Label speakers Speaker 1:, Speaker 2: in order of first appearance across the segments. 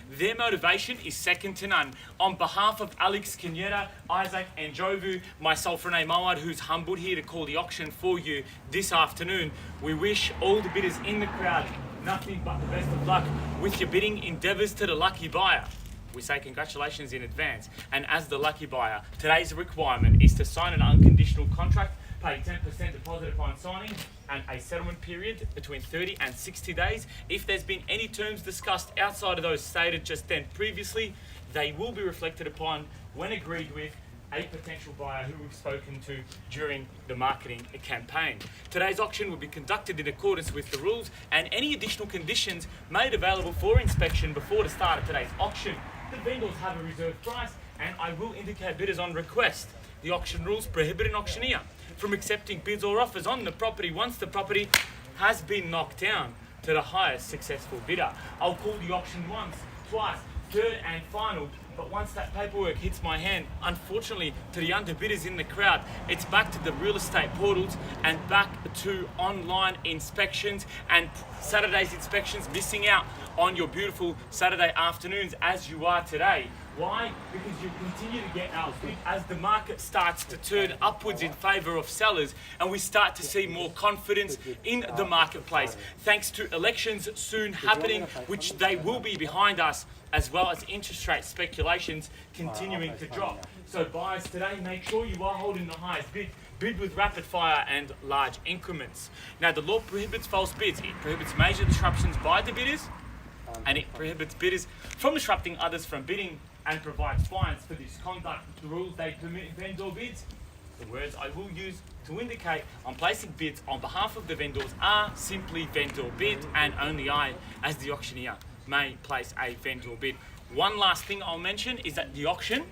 Speaker 1: Their motivation is second to none. On behalf of Alex Kenyetta, Isaac and Njovu, myself Rene Mawad, who's humbled here to call the auction for you this afternoon, we wish all the bidders in the crowd nothing but the best of luck with your bidding endeavours to the lucky buyer. We say congratulations in advance, and as the lucky buyer, today's requirement is to sign an unconditional contract, pay 10% deposit upon signing, and a settlement period between 30 and 60 days. If there's been any terms discussed outside of those stated just then previously, they will be reflected upon when agreed with a potential buyer who we've spoken to during the marketing campaign. Today's auction will be conducted in accordance with the rules, and any additional conditions made available for inspection before the start of today's auction. The vendors have a reserve price, and I will indicate bidders on request. The auction rules prohibit an auctioneer from accepting bids or offers on the property once the property has been knocked down to the highest successful bidder. I'll call the auction once, twice, third and final, but once that paperwork hits my hand, unfortunately to the underbidders in the crowd, it's back to the real estate portals and back to online inspections and Saturday's inspections, missing out on your beautiful Saturday afternoons as you are today. Why? Because you continue to get outbid as the market starts to turn upwards in favour of sellers, and we start to see more confidence in the marketplace thanks to elections soon happening, which they will be behind us, as well as interest rate speculations continuing to drop. So buyers today, make sure you are holding the highest bid. Bid with rapid fire and large increments. Now, the law prohibits false bids. It prohibits major disruptions by the bidders, and it prohibits bidders from disrupting others from bidding, and provides fines for this conduct. The rules they permit vendor bids. The words I will use to indicate I'm placing bids on behalf of the vendors are simply vendor bid, and only I, as the auctioneer, may place a vendor bid. One last thing I'll mention is that the auction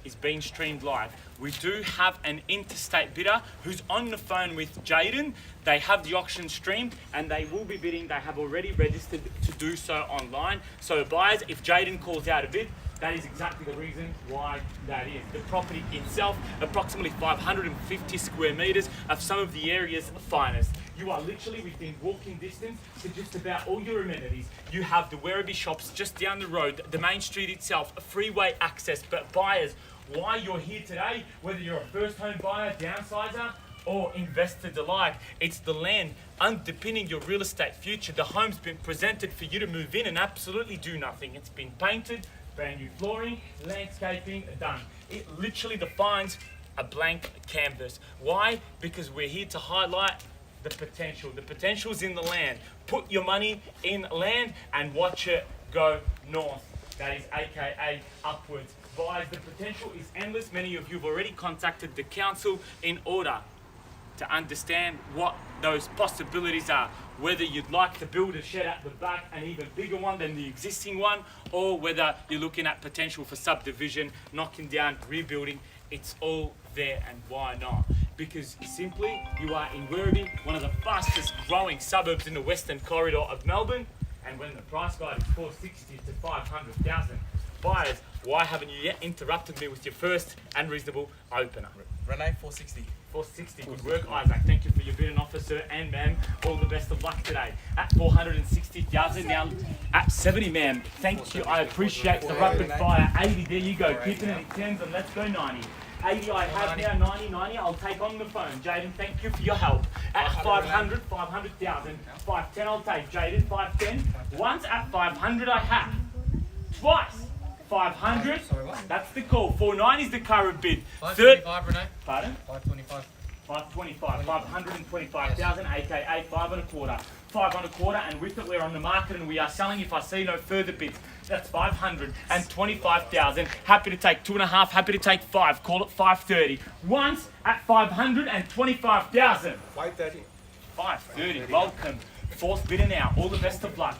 Speaker 1: is being streamed live. We do have an interstate bidder who's on the phone with Jaden. They have the auction streamed and they will be bidding. They have already registered to do so online. So buyers, if Jaden calls out a bid, that is exactly the reason why that is. The property itself, approximately 550 square metres of some of the area's finest. You are literally within walking distance to just about all your amenities. You have the Werribee shops just down the road, the main street itself, freeway access. But buyers, why you're here today, whether you're a first home buyer, downsizer, or investor alike, it's the land underpinning your real estate future. The home's been presented for you to move in and absolutely do nothing. It's been painted, brand new flooring, landscaping done. It literally defines a blank canvas. Why? Because we're here to highlight the potential. The potential's in the land. Put your money in land and watch it go north. That is AKA upwards. Buyers, the potential is endless. Many of you have already contacted the council in order to understand what those possibilities are. Whether you'd like to build a shed at the back, an even bigger one than the existing one, or whether you're looking at potential for subdivision, knocking down, rebuilding, it's all there. And why not? Because simply you are in Werribee, one of the fastest growing suburbs in the western corridor of Melbourne, and when the price guide is 460 to 500,000. Buyers, why haven't you yet interrupted me with your first unreasonable opener?
Speaker 2: Rene, 460.
Speaker 1: 460, good work, Isaac. Thank you for your bidding offer, sir and ma'am. All the best of luck today. At 460,000, now at 70, ma'am. Thank you, I appreciate the rapid fire. 80, there you go. Keeping it in tens, and let's go 90. 80 I have now, 90, I'll take on the phone. Jaden, thank you for your help. At 500, 500,000. 510 I'll take. Jaden, 510. Once at 500 I have. Twice. 500, that's the call. 49 is the current bid.
Speaker 2: 525, Rene.
Speaker 1: Pardon?
Speaker 2: 525.
Speaker 1: 525, 525,000, aka 5 and a quarter. 5 and a quarter, and with it we're on the market and we are selling if I see no further bids. That's 525,000. Happy to take 2.5, happy to take 5. Call it 530. Once at 525,000.
Speaker 2: 530.
Speaker 1: 530, welcome. Fourth bidder now. All the best of luck.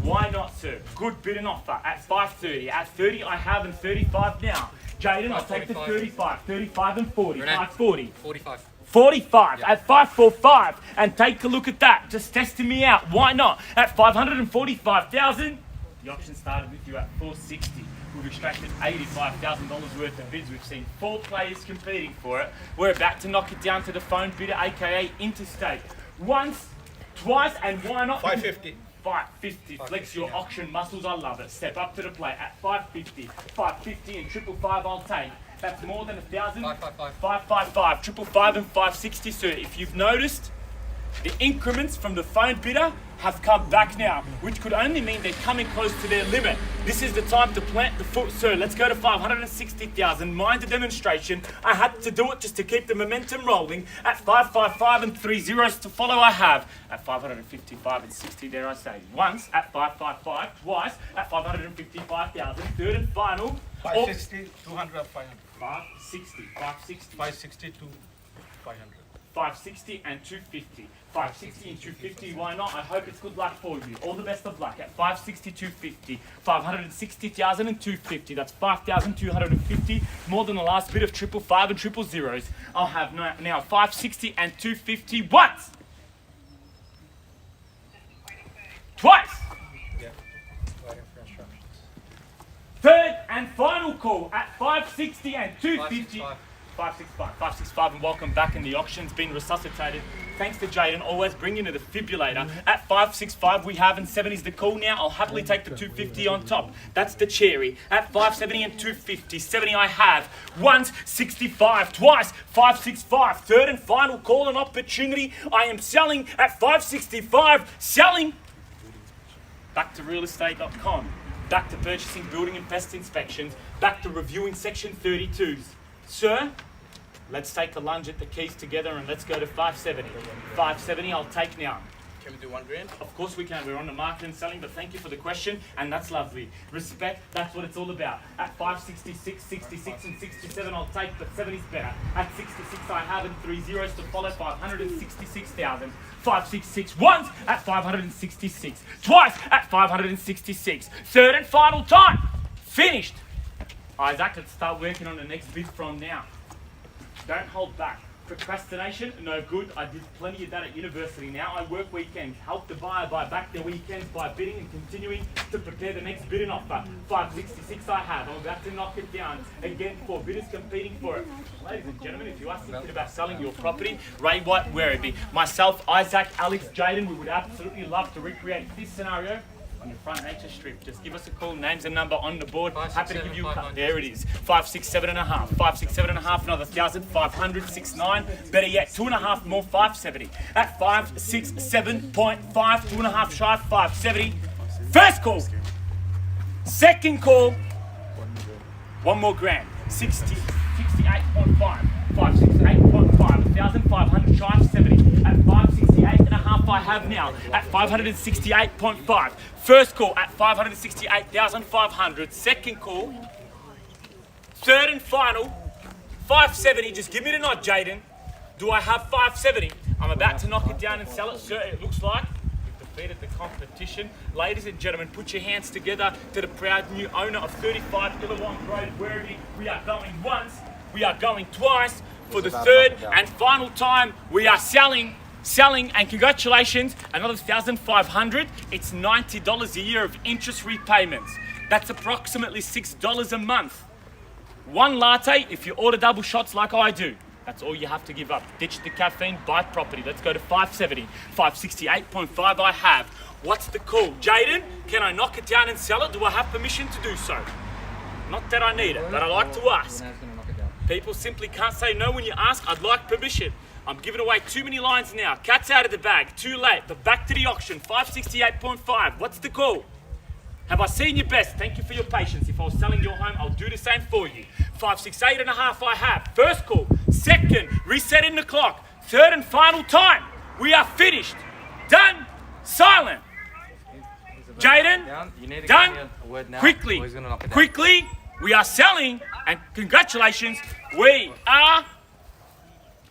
Speaker 1: Why not, sir? Good bid and offer at 530. At 30 I have, and 35 now. Jaden, I'll take the 35. 35 and 40. 540.
Speaker 2: 45.
Speaker 1: 45 at 545. And take a look at that. Just testing me out. Why not? At 545,000. The auction started with you at 460. We've extracted $85,000 worth of bids. We've seen 4 players competing for it. We're about to knock it down to the phone bidder, aka Interstate. Once, twice, and why not?
Speaker 2: 550.
Speaker 1: 550. Flex your auction muscles, I love it. Step up to the plate at 550. 550 and 555 I'll take. That's more than 1,000.
Speaker 2: 555.
Speaker 1: 555, 555 and 560, sir. If you've noticed, the increments from the phone bidder have come back now, which could only mean they're coming close to their limit. This is the time to plant the foot, sir. Let's go to 560,000. Mind the demonstration. I had to do it just to keep the momentum rolling. At 555 and 3 zeros to follow, I have. At 555 and 60, dare I say. Once at 555, twice at 555,000. Third and final.
Speaker 3: 560, 200 or 500.
Speaker 1: 560, 560.
Speaker 3: 560 to 500.
Speaker 1: 560 and 250. 560 and 250, why not? I hope it's good luck for you. All the best of luck at 560, 250. 560,000 and 250. That's 5,250. More than the last bit of 555 and 000. I'll have now 560 and 250 once. Twice.
Speaker 3: Yeah. Waiting for instructions.
Speaker 1: Third and final call at 560 and 250.
Speaker 2: 565.
Speaker 1: 565, and welcome back in the auction's been resuscitated. Thanks to Jaden, always bringing the defibrillator. At 565 we have, and 70's the call now. I'll happily take the 250 on top. That's the cherry. At 570 and 250, 70 I have. Once, 65, twice, 565. Third and final call and opportunity. I am selling at 565, selling. Back to realestate.com. Back to purchasing, building and pest inspections. Back to reviewing section 32s. Sir, let's take a lunge at the keys together and let's go to 570. 570 I'll take now.
Speaker 2: Can we do $1,000?
Speaker 1: Of course we can. We're on the market and selling, but thank you for the question, and that's lovely. Respect, that's what it's all about. At 566, 66 and 67 I'll take, but 70's better. At 66 I have, and 3 zeros to follow, 566,000. 566 once at 566. Twice at 566. Third and final time. Finished. Isaac, let's start working on the next bid from now. Don't hold back. Procrastination, no good. I did plenty of that at university. Now I work weekends. Help the buyer buy back their weekends by bidding and continuing to prepare the next bidding offer. 566 I have. I'm about to knock it down. Again, 4 bidders competing for it. Ladies and gentlemen, if you are thinking about selling your property, Ray White, Werribee, myself, Isaac, Alex, Jaden, we would absolutely love to recreate this scenario on your front nature strip. Just give us a call, names and number on the board. Happy to give you a cut. There it is. 567 and a half. 567 and a half, another 1,000. 500, 69. Better yet, 2.5 more, 570. At 567.5, 2.5 shy of 570. First call. Second call. One more grand. 60, 68.5. 568.5. 1,500 shy of 70. At 568 and a half I have now. At 568.5. First call at 568,500. Second call. Third and final. 570. Just give me the nod, Jaden. Do I have 570? I'm about to knock it down and sell it, sir. It looks like we've defeated the competition. Ladies and gentlemen, put your hands together to the proud new owner of 35 Illawong Road, Werribee. We are going once. We are going twice. For the third and final time, we are selling, and congratulations, another 1,500. It's $90 a year of interest repayments. That's approximately $6 a month. One latte if you order double shots like I do. That's all you have to give up. Ditch the caffeine, buy property. Let's go to 570. 568.5 I have. What's the call? Jaden, can I knock it down and sell it? Do I have permission to do so? Not that I need it, but I like to ask. People simply can't say no when you ask. I'd like permission. I'm giving away too many lines now. Cat's out of the bag. Too late. But back to the auction. 568.5. What's the call? Have I seen your best? Thank you for your patience. If I was selling your home, I'll do the same for you. 568 and a half I have. First call. Second. Resetting the clock. Third and final time. We are finished. Done. Silent. Jaden. Done. Quickly. Quickly. We are selling, and congratulations, we are.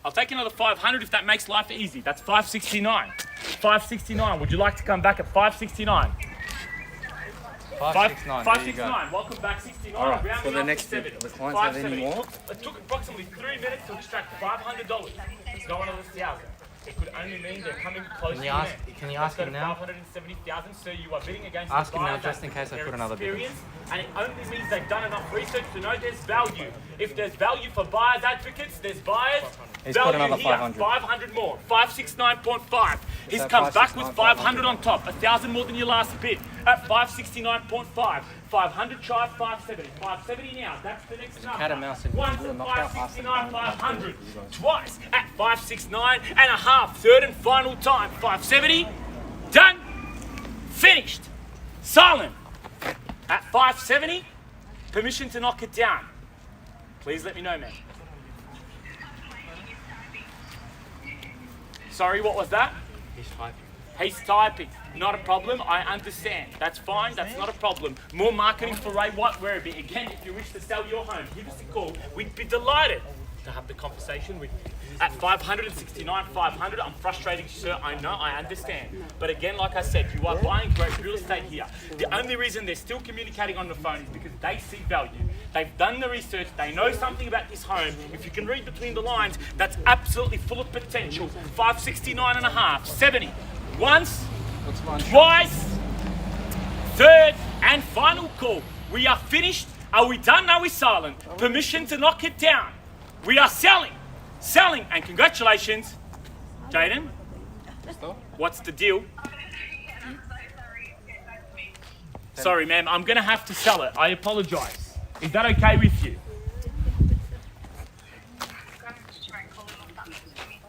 Speaker 1: I'll take another 500 if that makes life easy. That's 569. 569. Would you like to come back at 569?
Speaker 4: 569.
Speaker 1: 569. Welcome back, 69.
Speaker 4: All right.
Speaker 1: Rounding
Speaker 4: For the
Speaker 1: up to
Speaker 4: next
Speaker 1: 70.
Speaker 4: bit, the clients have any
Speaker 1: 570.
Speaker 4: more?
Speaker 1: It took approximately 3 minutes to extract $500. It's not one of the 1,000. It could only mean they're coming close to the end.
Speaker 4: Can you ask him now?
Speaker 1: 570,000. So you are bidding against
Speaker 4: Ask
Speaker 1: the
Speaker 4: him now,
Speaker 1: buyer
Speaker 4: just in case I
Speaker 1: their
Speaker 4: put another bid in.
Speaker 1: experience and it only means they've done enough research to know there's value. If there's value for buyers advocates, there's buyers.
Speaker 4: He's put
Speaker 1: Value
Speaker 4: another
Speaker 1: here,
Speaker 4: 500.
Speaker 1: 500 more, 569.5. He's
Speaker 4: that
Speaker 1: come back with
Speaker 4: 569,
Speaker 1: 500 on top, 1,000 more than your last bid at 569.5. 500 try 570, 570 now. That's the next number.
Speaker 4: cat and mouse in
Speaker 1: Once
Speaker 4: the
Speaker 1: at
Speaker 4: knockout
Speaker 1: 569,
Speaker 4: last
Speaker 1: 500. Twice at 569 and a half. Third and final time, 570. Done. Finished. Silent. At 570. Permission to knock it down. Please let me know, man. Sorry, what was that?
Speaker 3: He's typing.
Speaker 1: He's typing. Not a problem. I understand. That's fine. That's not a problem. More marketing for Ray White Werribee. Again, if you wish to sell your home, give us a call. We'd be delighted to have the conversation with you. At 569, 500, I'm frustrating, sir. I know, I understand. But again, like I said, you are buying great real estate here. The only reason they're still communicating on the phone is because they see value. They've done the research. They know something about this home. If you can read between the lines, that's absolutely full of potential. 569 and a half, 70. Once, twice, third and final call. We are finished. Are we done? Are we silent? Permission to knock it down. We are selling. Selling, and congratulations, Jaden. What's the deal? Sorry, ma'am, I'm gonna have to sell it. I apologise. Is that okay with you?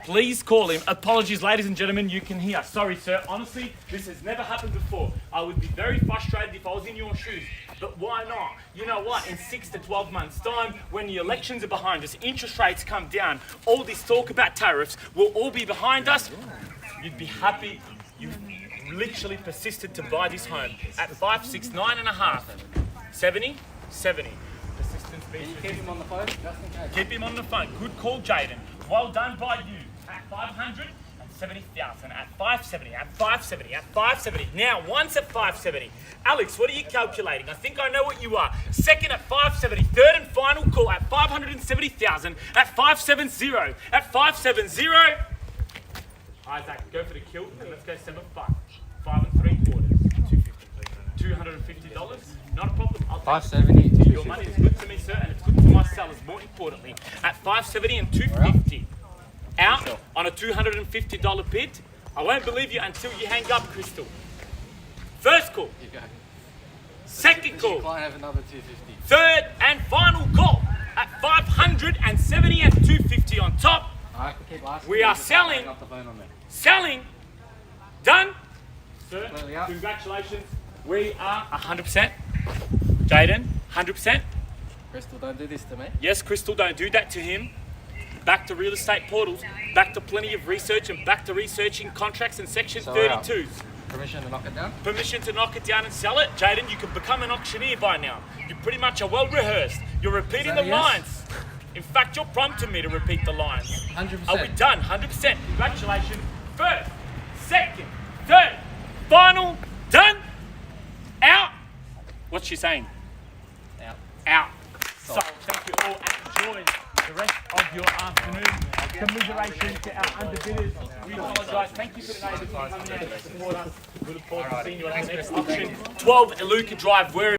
Speaker 1: Please call him. Apologies, ladies and gentlemen, you can hear. Sorry, sir. Honestly, this has never happened before. I would be very frustrated if I was in your shoes. But why not? You know what? In 6 to 12 months' time, when the elections are behind us, interest rates come down, all this talk about tariffs will all be behind us. You'd be happy. You literally persisted to buy this home at 569 and a half. 70, 70. Persistence beats
Speaker 4: Keep him on the phone, just in case.
Speaker 1: Keep him on the phone. Good call, Jaden. Well done by you. At 570,000, at 570, at 570, at 570. Now, once at 570. Alex, what are you calculating? I think I know what you are. Second at 570. Third and final call at 570,000, at 570, at 570. Isaac, go for the kill and let's go 7 5. 5 3/4. $250. Not a problem. I'll take
Speaker 4: 570.
Speaker 1: your money is good to me, sir, and it's good to my sellers, more importantly. At 570 and 250. Out on a $250 bid. I won't believe you until you hang up, Crystal. First call.
Speaker 4: You go.
Speaker 1: Second call.
Speaker 4: Client have another 250.
Speaker 1: Third and final call. At 570 and 250 on top.
Speaker 4: I can keep asking.
Speaker 1: We are selling.
Speaker 4: Hang up the phone on me.
Speaker 1: Selling. Done. Sir,
Speaker 4: Clearly up.
Speaker 1: congratulations. We are 100%. Jaden, 100%.
Speaker 4: Crystal, don't do this to me.
Speaker 1: Yes, Crystal, don't do that to him. Back to real estate portals, back to plenty of research, and back to researching contracts and Section
Speaker 4: So we're out.
Speaker 1: 32s.
Speaker 4: Permission to knock it down?
Speaker 1: Permission to knock it down and sell it. Jaden, you can become an auctioneer by now. You pretty much are well rehearsed. You're repeating
Speaker 4: that
Speaker 1: the
Speaker 4: a yes?
Speaker 1: lines. In fact, you're prompting me to repeat the lines.
Speaker 4: 100%.
Speaker 1: Are we done? 100%. Congratulations. First, second, third, final, done, out. What's she saying?
Speaker 4: Out.
Speaker 1: Out. So, thank you all and enjoy the rest of your afternoon. Commiseration to our underbidders. We apologise. Thank you for today for coming out to support us. We look forward to seeing you at our next auction. 12 Iluka Drive, Werribee.